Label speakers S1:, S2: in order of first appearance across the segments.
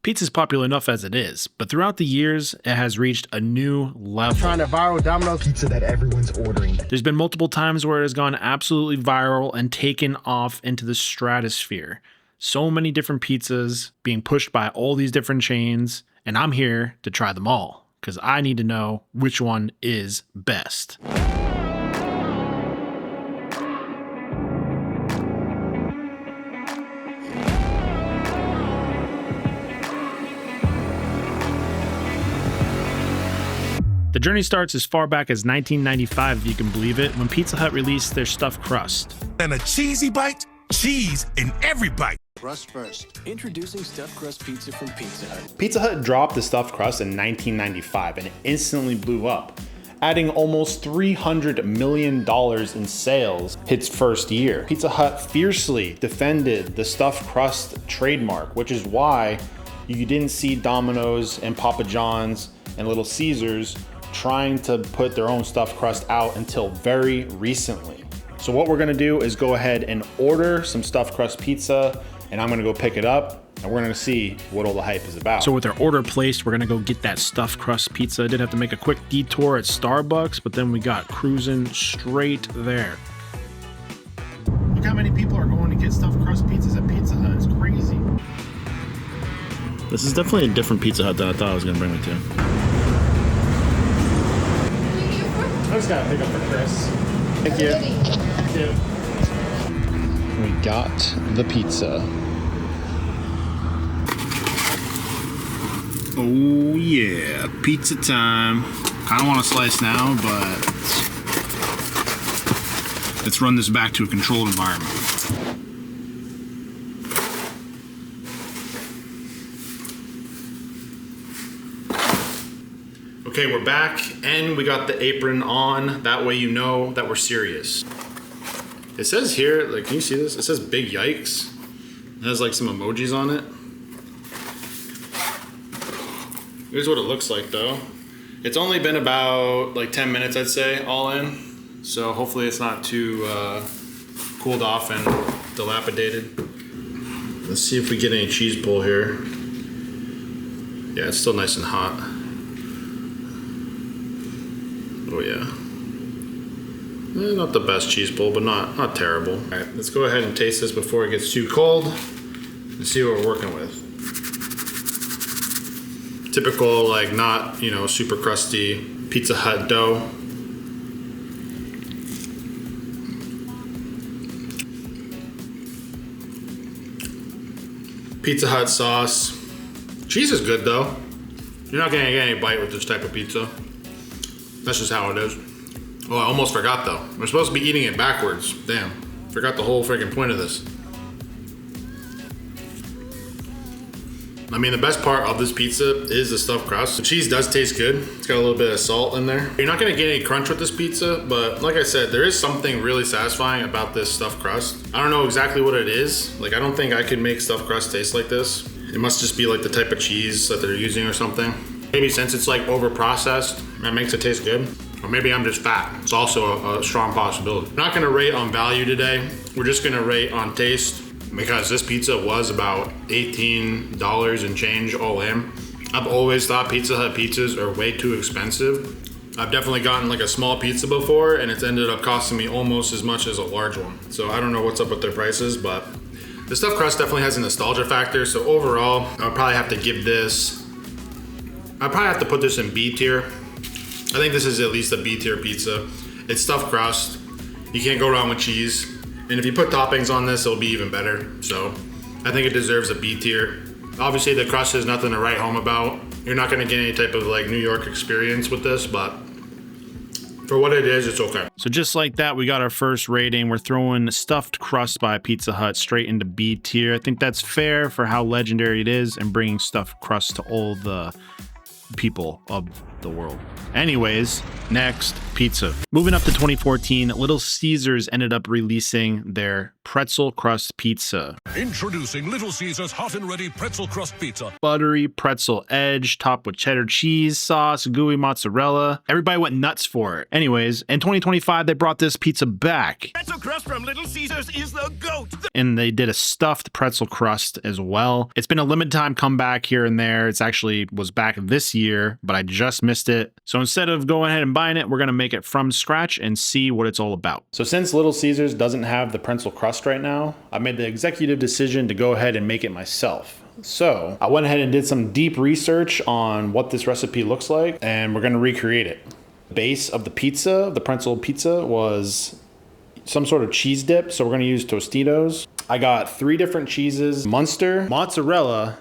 S1: Pizza's popular enough as it is, but throughout the years, it has reached a new level.
S2: Trying to viral Domino's pizza that everyone's ordering.
S1: There's been multiple times where it has gone absolutely viral and taken off into the stratosphere. So many different pizzas being pushed by all these different chains, and I'm here to try them all, because I need to know which one is best. The journey starts as far back as 1995, if you can believe it, when Pizza Hut released their stuffed crust.
S3: And a cheesy bite, cheese in every bite.
S4: Crust first. Introducing stuffed crust pizza from Pizza Hut.
S5: Pizza Hut dropped the stuffed crust in 1995 and it instantly blew up, adding almost $300 million in sales its first year. Pizza Hut fiercely defended the stuffed crust trademark, which is why you didn't see Domino's and Papa John's and Little Caesars trying to put their own stuffed crust out until very recently. So what we're gonna do is go ahead and order some stuffed crust pizza, and I'm gonna go pick it up, and we're gonna see what all the hype is about.
S1: So with our order placed, we're gonna go get that stuffed crust pizza. I did have to make a quick detour at Starbucks, but then we got cruising straight there. Look how many people are going to get stuffed crust pizzas at Pizza Hut. It's crazy. This is definitely a different Pizza Hut than I thought I was gonna bring me to.
S5: I just gotta pick up for Chris. Thank you. Thank you. We got the pizza.
S1: Oh yeah, pizza time. I don't want to slice now, but let's run this back to a controlled environment. Okay, we're back and we got the apron on. That way you know that we're serious. It says here, like, can you see this? It says big yikes. It has like some emojis on it. Here's what it looks like though. It's only been about like 10 minutes, I'd say, all in. So hopefully it's not too cooled off and dilapidated. Let's see if we get any cheese pull here. Yeah, it's still nice and hot. Oh yeah. Not the best cheese pull, but not terrible. All right, let's go ahead and taste this before it gets too cold and see what we're working with. Typical, like, not, you know, super crusty Pizza Hut dough. Pizza Hut sauce. Cheese is good though. You're not gonna get any bite with this type of pizza. That's just how it is. Oh, I almost forgot though. We're supposed to be eating it backwards. Damn. Forgot the whole freaking point of this. I mean, the best part of this pizza is the stuffed crust. The cheese does taste good. It's got a little bit of salt in there. You're not gonna get any crunch with this pizza, but like I said, there is something really satisfying about this stuffed crust. I don't know exactly what it is. Like, I don't think I could make stuffed crust taste like this. It must just be like the type of cheese that they're using or something. Maybe since it's like over processed, that makes it taste good. Or maybe I'm just fat. It's also a strong possibility. We're not gonna rate on value today. We're just gonna rate on taste, because this pizza was about $18 and change all in. I've always thought Pizza Hut pizzas are way too expensive. I've definitely gotten like a small pizza before and it's ended up costing me almost as much as a large one. So I don't know what's up with their prices, but the stuffed crust definitely has a nostalgia factor. So overall, I'll probably have to give this, I'd probably have to put this in B tier. I think this is at least a B tier pizza. It's stuffed crust. You can't go wrong with cheese. And if you put toppings on this, it'll be even better. So I think it deserves a B tier. Obviously the crust is nothing to write home about. You're not gonna get any type of like New York experience with this, but for what it is, it's okay. So just like that, we got our first rating. We're throwing stuffed crust by Pizza Hut straight into B tier. I think that's fair for how legendary it is and bringing stuffed crust to all the
S5: people of the world. Anyways, next, pizza. Moving up to 2014, Little Caesars ended up releasing their pretzel crust pizza.
S3: Introducing Little Caesars Hot and Ready Pretzel Crust Pizza.
S5: Buttery pretzel edge, topped with cheddar cheese, sauce, gooey mozzarella. Everybody went nuts for it. Anyways, in 2025, they brought this pizza back.
S3: Pretzel crust from Little Caesars is the GOAT.
S5: And they did a stuffed pretzel crust as well. It's been a limited time comeback here and there. It's actually was back this year, but I just missed it. So instead of going ahead and buying it, we're gonna make it from scratch and see what it's all about. So since Little Caesars doesn't have the pretzel crust right now, I made the executive decision to go ahead and make it myself. So I went ahead and did some deep research on what this recipe looks like, and we're gonna recreate it. The base of the pizza, the pretzel pizza, was some sort of cheese dip, so we're gonna use Tostitos. I got 3 different cheeses: Munster, mozzarella,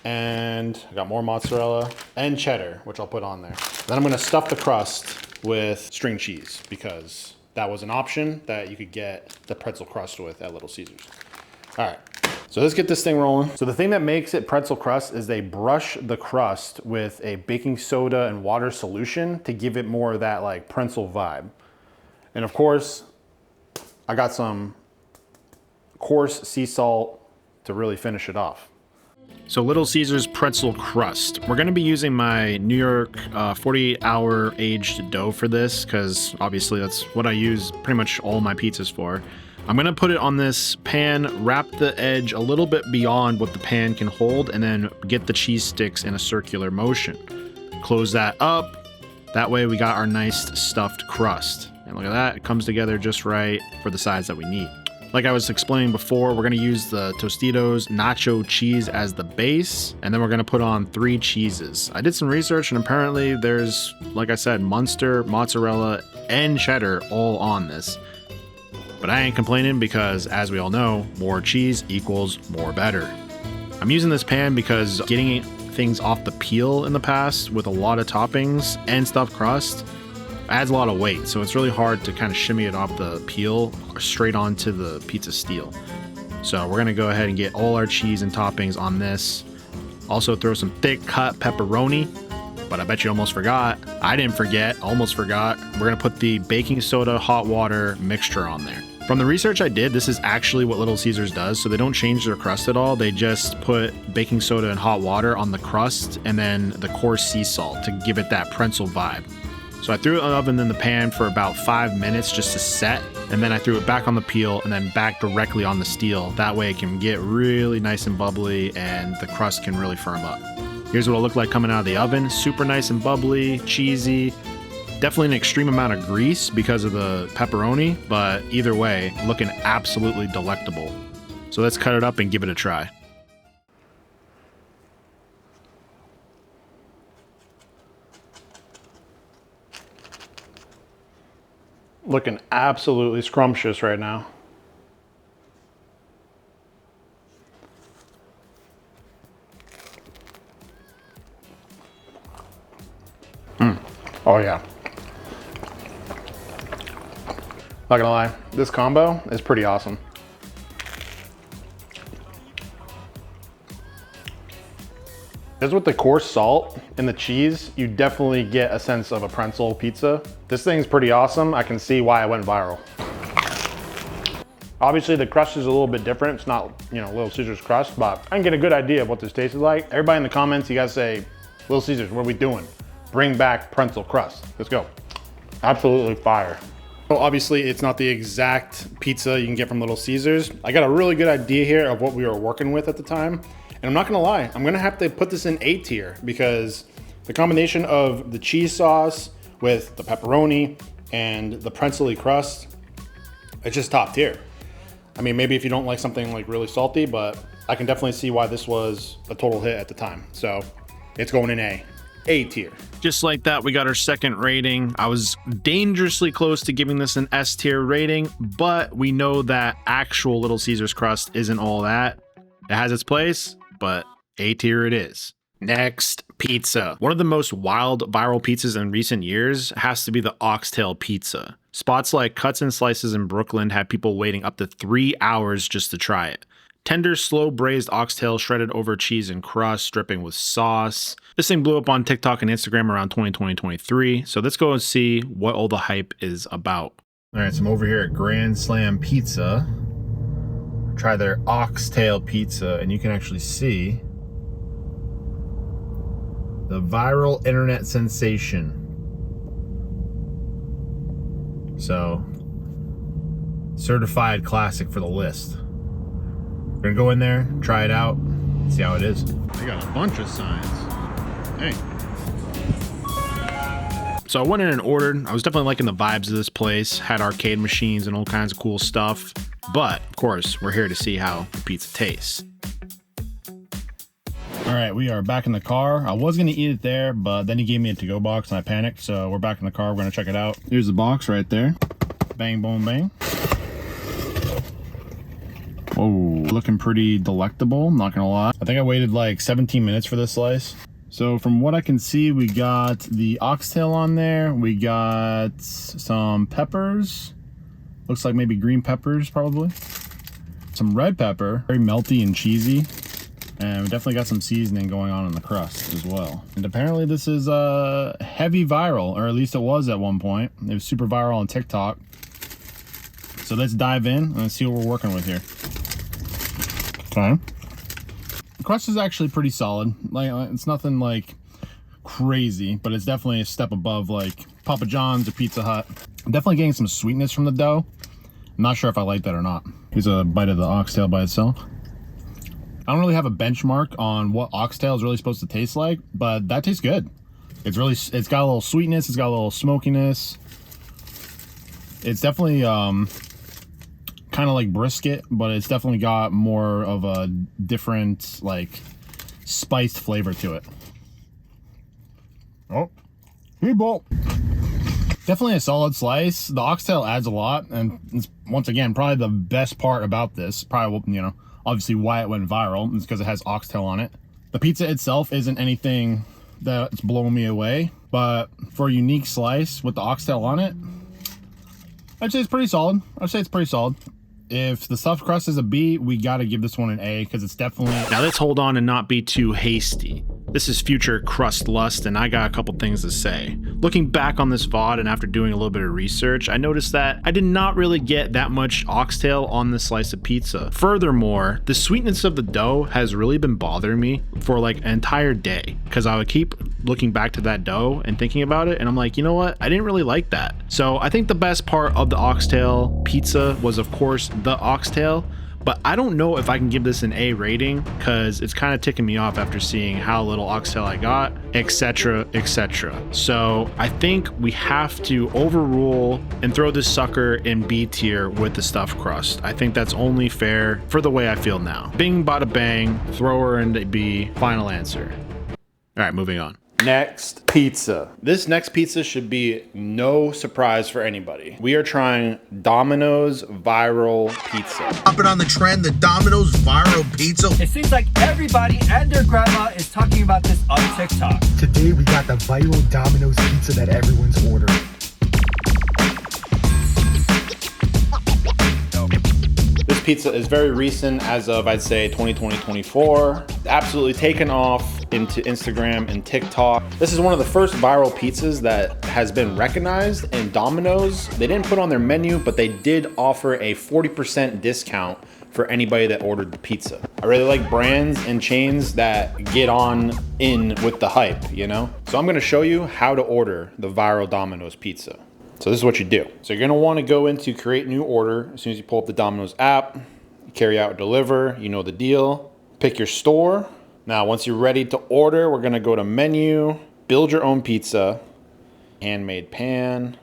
S5: and I got more mozzarella and cheddar, which I'll put on there. Then I'm gonna stuff the crust with string cheese because that was an option that you could get the pretzel crust with at Little Caesars. All right, so let's get this thing rolling. So the thing that makes it pretzel crust is they brush the crust with a baking soda and water solution to give it more of that like pretzel vibe. And of course, I got some coarse sea salt to really finish it off. So Little Caesars pretzel crust. We're gonna be using my New York 48-hour aged dough for this because obviously that's what I use pretty much all my pizzas for. I'm gonna put it on this pan, wrap the edge a little bit beyond what the pan can hold, and then get the cheese sticks in a circular motion. Close that up. That way we got our nice stuffed crust. And look at that, it comes together just right for the size that we need. Like I was explaining before, we're gonna use the Tostitos nacho cheese as the base, and then we're gonna put on 3 cheeses. I did some research and apparently there's, like I said, Munster, mozzarella, and cheddar all on this. But I ain't complaining because, as we all know, more cheese equals more better. I'm using this pan because getting things off the peel in the past with a lot of toppings and stuffed crust adds a lot of weight, so it's really hard to kind of shimmy it off the peel straight onto the pizza steel. So we're gonna go ahead and get all our cheese and toppings on this. Also throw some thick cut pepperoni, but I bet you almost forgot. I didn't forget, almost forgot. We're gonna put the baking soda hot water mixture on there. From the research I did, this is actually what Little Caesars does, so they don't change their crust at all. They just put baking soda and hot water on the crust and then the coarse sea salt to give it that pretzel vibe. So I threw it in the oven in the pan for about 5 minutes just to set, and then I threw it back on the peel and then back directly on the steel. That way it can get really nice and bubbly and the crust can really firm up. Here's what it'll look like coming out of the oven. Super nice and bubbly, cheesy. Definitely an extreme amount of grease because of the pepperoni, but either way, looking absolutely delectable. So let's cut it up and give it a try. Looking absolutely scrumptious right now. Oh yeah. Not gonna lie, this combo is pretty awesome. Just with the coarse salt and the cheese, you definitely get a sense of a pretzel pizza. This thing's pretty awesome. I can see why it went viral. Obviously the crust is a little bit different. It's not, Little Caesars crust, but I can get a good idea of what this tastes like. Everybody in the comments, you guys say, Little Caesars, what are we doing? Bring back pretzel crust. Let's go. Absolutely fire. Well, obviously it's not the exact pizza you can get from Little Caesars. I got a really good idea here of what we were working with at the time. And I'm not gonna lie, I'm gonna have to put this in A tier because the combination of the cheese sauce with the pepperoni and the pretzel-y crust, it's just top tier. I mean, maybe if you don't like something like really salty, but I can definitely see why this was a total hit at the time. So it's going in A tier. Just like that, we got our second rating. I was dangerously close to giving this an S tier rating, but we know that actual Little Caesars crust isn't all that. It has its place, but A tier it is. Next, pizza. One of the most wild viral pizzas in recent years has to be the oxtail pizza. Spots like Cuts and Slices in Brooklyn had people waiting up to 3 hours just to try it. Tender, slow braised oxtail shredded over cheese and crust, dripping with sauce. This thing blew up on TikTok and Instagram around 2023. So let's go and see what all the hype is about. All right, so I'm over here at Grand Slam Pizza. Try their oxtail pizza, and you can actually see the viral internet sensation. So, certified classic for the list. We're gonna go in there, try it out, see how it is. They got a bunch of signs. Hey. So I went in and ordered. I was definitely liking the vibes of this place. Had arcade machines and all kinds of cool stuff. But, of course, we're here to see how the pizza tastes. All right, we are back in the car. I was gonna eat it there, but then he gave me a to-go box and I panicked. So we're back in the car, we're gonna check it out. Here's the box right there. Bang, boom, bang. Whoa, looking pretty delectable, not gonna lie. I think I waited like 17 minutes for this slice. So from what I can see, we got the oxtail on there. We got some peppers. Looks like maybe green peppers, probably. Some red pepper, very melty and cheesy. And we definitely got some seasoning going on in the crust as well. And apparently this is heavy viral, or at least it was at one point. It was super viral on TikTok. So let's dive in and see what we're working with here. Okay. The crust is actually pretty solid. Like, it's nothing like crazy, but it's definitely a step above like Papa John's or Pizza Hut. I'm definitely getting some sweetness from the dough. I'm not sure if I like that or not. Here's a bite of the oxtail by itself. I don't really have a benchmark on what oxtail is really supposed to taste like, but that tastes good. It's got a little sweetness, it's got a little smokiness. It's definitely kind of like brisket, but it's definitely got more of a different, like, spiced flavor to it. Oh, people. Definitely a solid slice. The oxtail adds a lot, and it's, once again, probably the best part about this. Probably, you know, obviously why it went viral is because it has oxtail on it. The pizza itself isn't anything that's blowing me away, but for a unique slice with the oxtail on it, I'd say it's pretty solid. If the stuffed crust is a B, we got to give this one an A because it's definitely... Now let's hold on and not be too hasty. This is future crust lust, and I got a couple things to say. Looking back on this VOD and after doing a little bit of research, I noticed that I did not really get that much oxtail on this slice of pizza. Furthermore, the sweetness of the dough has really been bothering me for like an entire day because I would keep looking back to that dough and thinking about it, and I'm like, you know what? I didn't really like that. So I think the best part of the oxtail pizza was, of course, the oxtail. But I don't know if I can give this an A rating because it's kind of ticking me off after seeing how little oxtail I got, etc, etc. So I think we have to overrule and throw this sucker in B tier with the stuffed crust. I think that's only fair for the way I feel now. Bing, bada bang, throw her into B, final answer. All right, moving on. Next pizza. This next pizza should be no surprise for anybody. We are trying Domino's viral pizza.
S6: Hopping on the trend, the Domino's viral pizza.
S7: It seems like everybody and their grandma is talking about this on TikTok.
S2: Today we got the viral Domino's pizza that everyone's ordering.
S5: This pizza is very recent, as of I'd say 2020-24. Absolutely taken off into Instagram and TikTok. This is one of the first viral pizzas that has been recognized in Domino's. They didn't put on their menu, but they did offer a 40% discount for anybody that ordered the pizza. I really like brands and chains that get on in with the hype, you know? So I'm gonna show you how to order the viral Domino's pizza. So this is what you do. So you're gonna wanna go into create new order. As soon as you pull up the Domino's app, carry out, deliver, you know the deal. Pick your store. Now, once you're ready to order, we're gonna go to menu, build your own pizza, handmade pan.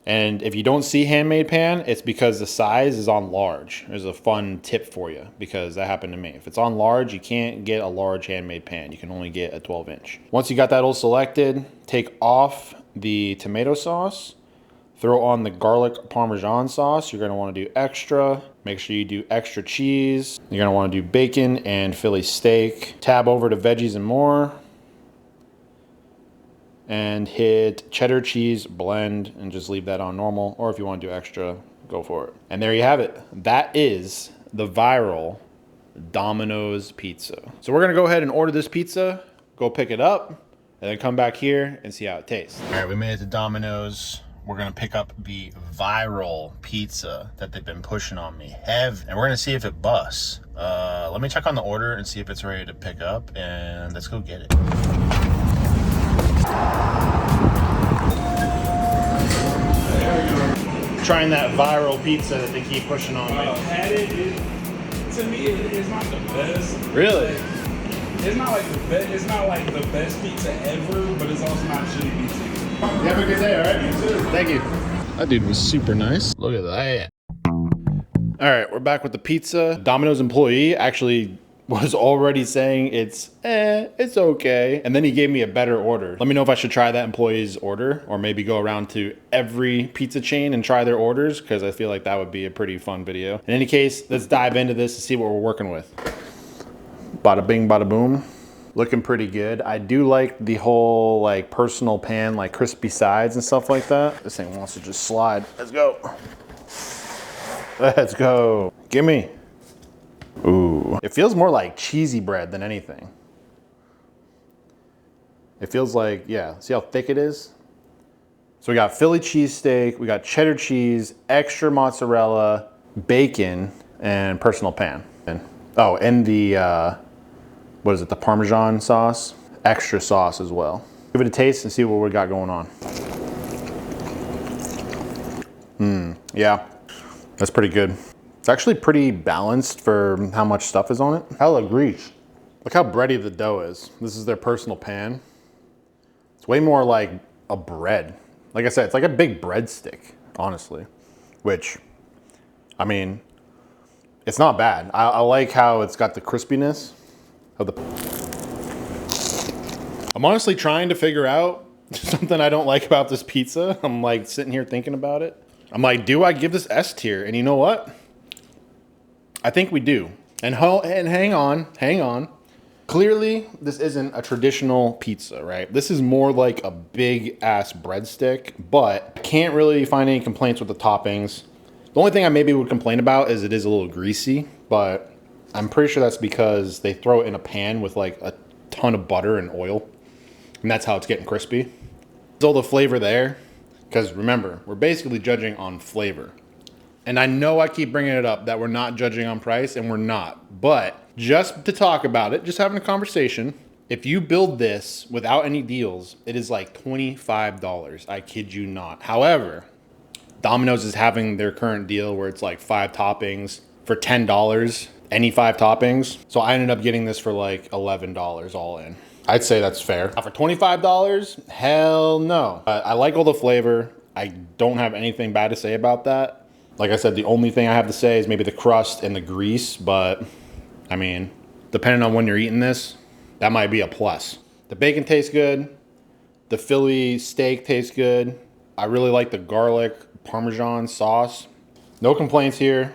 S5: And if you don't see handmade pan, it's because the size is on large. There's a fun tip for you because that happened to me. If it's on large, you can't get a large handmade pan. You can only get a 12-inch. Once you got that all selected, take off the tomato sauce, throw on the garlic Parmesan sauce. You're gonna wanna do extra. Make sure you do extra cheese. You're gonna wanna do bacon and Philly steak. Tab over to veggies and more. And hit cheddar cheese blend and just leave that on normal. Or if you want to do extra, go for it. And there you have it. That is the viral Domino's pizza. So we're gonna go ahead and order this pizza, go pick it up, and then come back here and see how it tastes. All right, we made it to Domino's. We're gonna pick up the viral pizza that they've been pushing on me heavy, and we're gonna see if it busts. Let me check on the order and see if it's ready to pick up, and let's go get it. Trying that viral pizza that they keep pushing on me.
S8: Had it, to me, it's not the best.
S5: Really?
S8: It's not like the best. It's not like the best pizza ever, but it's also not shitty pizza.
S5: You have a good day, all right? You too. Thank you. That dude was super nice. Look at that. All right, we're back with the pizza. Domino's employee actually was already saying it's okay. And then he gave me a better order. Let me know if I should try that employee's order or maybe go around to every pizza chain and try their orders, because I feel like that would be a pretty fun video. In any case, let's dive into this and see what we're working with. Bada bing, bada boom. Looking pretty good. I do like the whole like personal pan, like crispy sides and stuff like that. This thing wants to just slide. Let's go. Let's go. Gimme. Ooh. It feels more like cheesy bread than anything. It feels like, yeah, see how thick it is? So we got Philly cheesesteak, we got cheddar cheese, extra mozzarella, bacon, and personal pan. And the, what is it, the Parmesan sauce? Extra sauce as well. Give it a taste and see what we got going on. Yeah, that's pretty good. It's actually pretty balanced for how much stuff is on it. Hella grease. Look how bready the dough is. This is their personal pan. It's way more like a bread. Like I said, it's like a big breadstick, honestly. Which, I mean, it's not bad. I like how it's got the crispiness of the... I'm honestly trying to figure out something I don't like about this pizza. I'm like sitting here thinking about it. I'm like, do I give this S tier? And you know what? I think we do. And hang on. Clearly, this isn't a traditional pizza, right? This is more like a big ass breadstick, but I can't really find any complaints with the toppings. The only thing I maybe would complain about is it is a little greasy, but I'm pretty sure that's because they throw it in a pan with like a ton of butter and oil, and that's how it's getting crispy. There's all the flavor there, because remember, we're basically judging on flavor. And I know I keep bringing it up that we're not judging on price, and we're not. But just to talk about it, just having a conversation, if you build this without any deals, it is like $25. I kid you not. However, Domino's is having their current deal where it's like 5 toppings for $10, any 5 toppings. So I ended up getting this for like $11 all in. I'd say that's fair. Now for $25, hell no. I like all the flavor. I don't have anything bad to say about that. Like I said, the only thing I have to say is maybe the crust and the grease, but I mean, depending on when you're eating this, that might be a plus. The bacon tastes good. The Philly steak tastes good. I really like the garlic Parmesan sauce. No complaints here.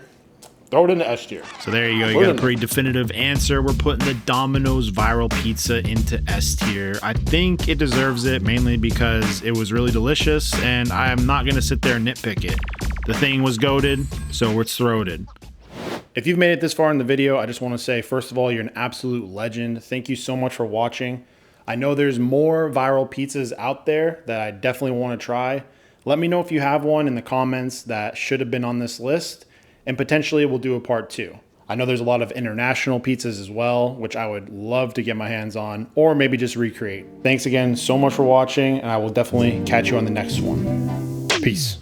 S5: Throw it in the S tier.
S9: So there you go. You got a pretty definitive answer. We're putting the Domino's viral pizza into S tier. I think it deserves it mainly because it was really delicious, and I'm not going to sit there and nitpick it. The thing was goated, so it's throated.
S5: If you've made it this far in the video, I just want to say, first of all, you're an absolute legend. Thank you so much for watching. I know there's more viral pizzas out there that I definitely want to try. Let me know if you have one in the comments that should have been on this list, and potentially we'll do a part 2. I know there's a lot of international pizzas as well, which I would love to get my hands on, or maybe just recreate. Thanks again so much for watching, and I will definitely catch you on the next one. Peace.